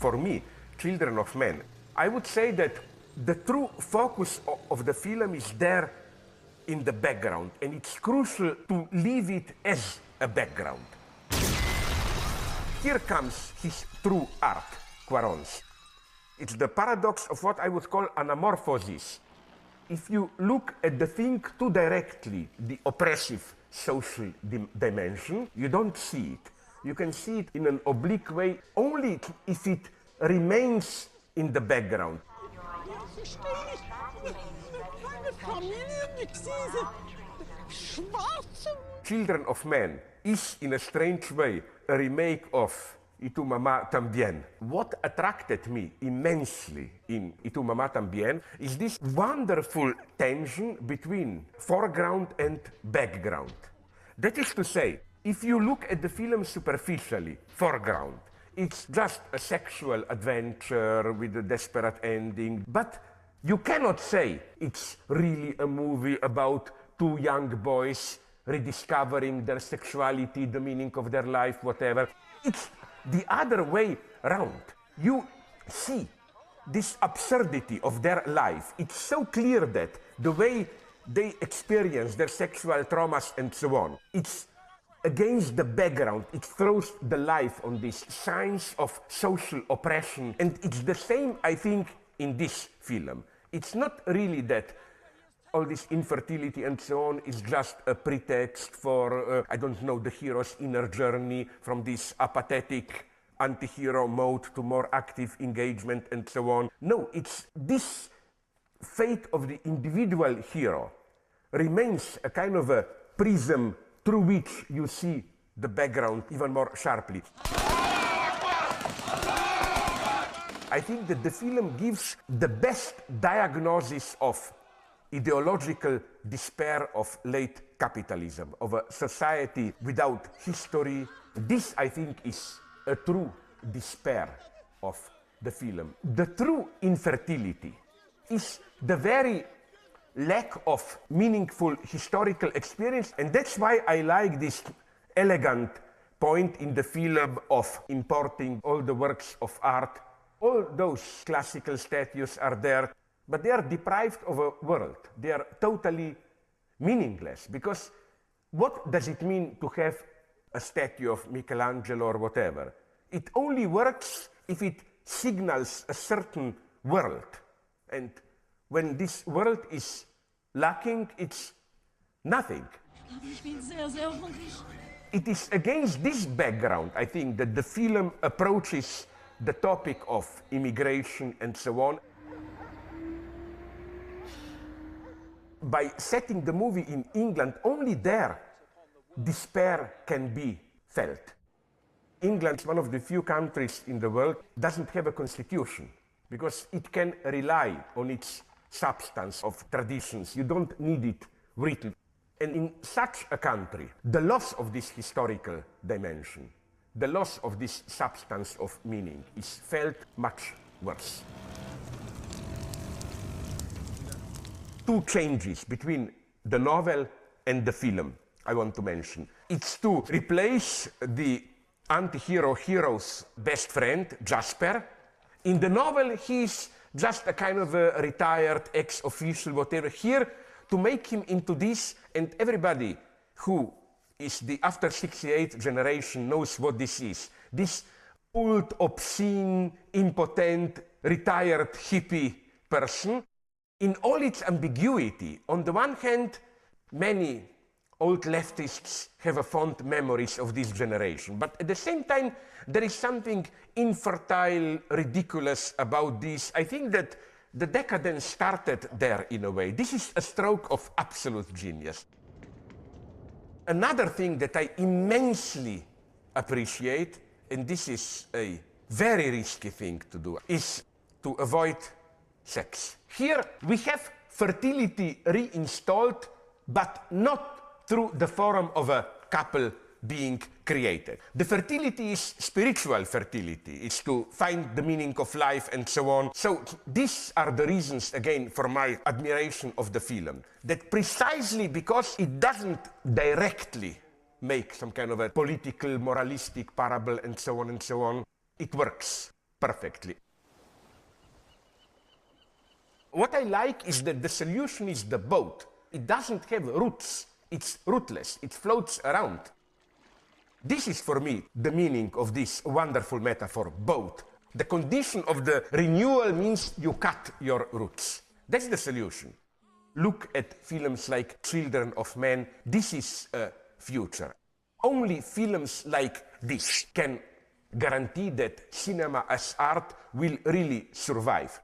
for me, Children of Men. I would say that the true focus of the film is there in the background, and it's crucial to leave it as a background. Here comes his true art, Cuarón's. It's the paradox of what I would call anamorphosis. If you look at the thing too directly, the oppressive social dimension, you don't see it. You can see it in an oblique way only if it remains in the background. Children of Men is, in a strange way, a remake of Y tu mamá también. What attracted me immensely in Y tu mamá también is this wonderful tension between foreground and background. That is to say, if you look at the film superficially, foreground, it's just a sexual adventure with a desperate ending, but you cannot say it's really a movie about two young boys rediscovering their sexuality, the meaning of their life, whatever. It's the other way around. You see this absurdity of their life. It's so clear that the way they experience their sexual traumas and so on, it's against the background. It throws the light on these signs of social oppression. And it's the same, I think, in this film. It's not really that all this infertility and so on is just a pretext for, I don't know, the hero's inner journey from this apathetic anti-hero mode to more active engagement and so on. No, it's this fate of the individual hero remains a kind of a prism through which you see the background even more sharply. I think that the film gives the best diagnosis of ideological despair of late capitalism, of a society without history. This, I think, is a true despair of the film. The true infertility is the very lack of meaningful historical experience, and that's why I like this elegant point in the film of importing all the works of art. All those classical statues are there, but they are deprived of a world. They are totally meaningless, because what does it mean to have a statue of Michelangelo or whatever? It only works if it signals a certain world. And when this world is lacking, it's nothing. It is against this background, I think, that the film approaches the topic of immigration and so on. By setting the movie in England, only there despair can be felt. England is one of the few countries in the world that doesn't have a constitution, because it can rely on its substance of traditions. You don't need it written. And in such a country, the loss of this historical dimension, the loss of this substance of meaning is felt much worse. Two changes between the novel and the film I want to mention. It's to replace the anti-hero hero's best friend, Jasper. In the novel, he's just a kind of a retired ex-official, whatever. Here, to make him into this, and everybody who is the after 68 generation knows what this is. This old, obscene, impotent, retired hippie person, in all its ambiguity. On the one hand, many old leftists have a fond memories of this generation, but at the same time, there is something infertile, ridiculous about this. I think that the decadence started there in a way. This is a stroke of absolute genius. Another thing that I immensely appreciate, and this is a very risky thing to do, is to avoid sex. Here we have fertility reinstalled, but not through the form of a couple being created. The fertility is spiritual fertility. It's to find the meaning of life and so on. So these are the reasons, again, for my admiration of the film. That precisely because it doesn't directly make some kind of a political, moralistic parable and so on, it works. perfectly. What I like is that the solution is the boat. It doesn't have roots. It's rootless. It floats around. This is for me the meaning of this wonderful metaphor, boat. The condition of the renewal means you cut your roots. That's the solution. Look at films like Children of Men. This is a future. Only films like this can guarantee that cinema as art will really survive.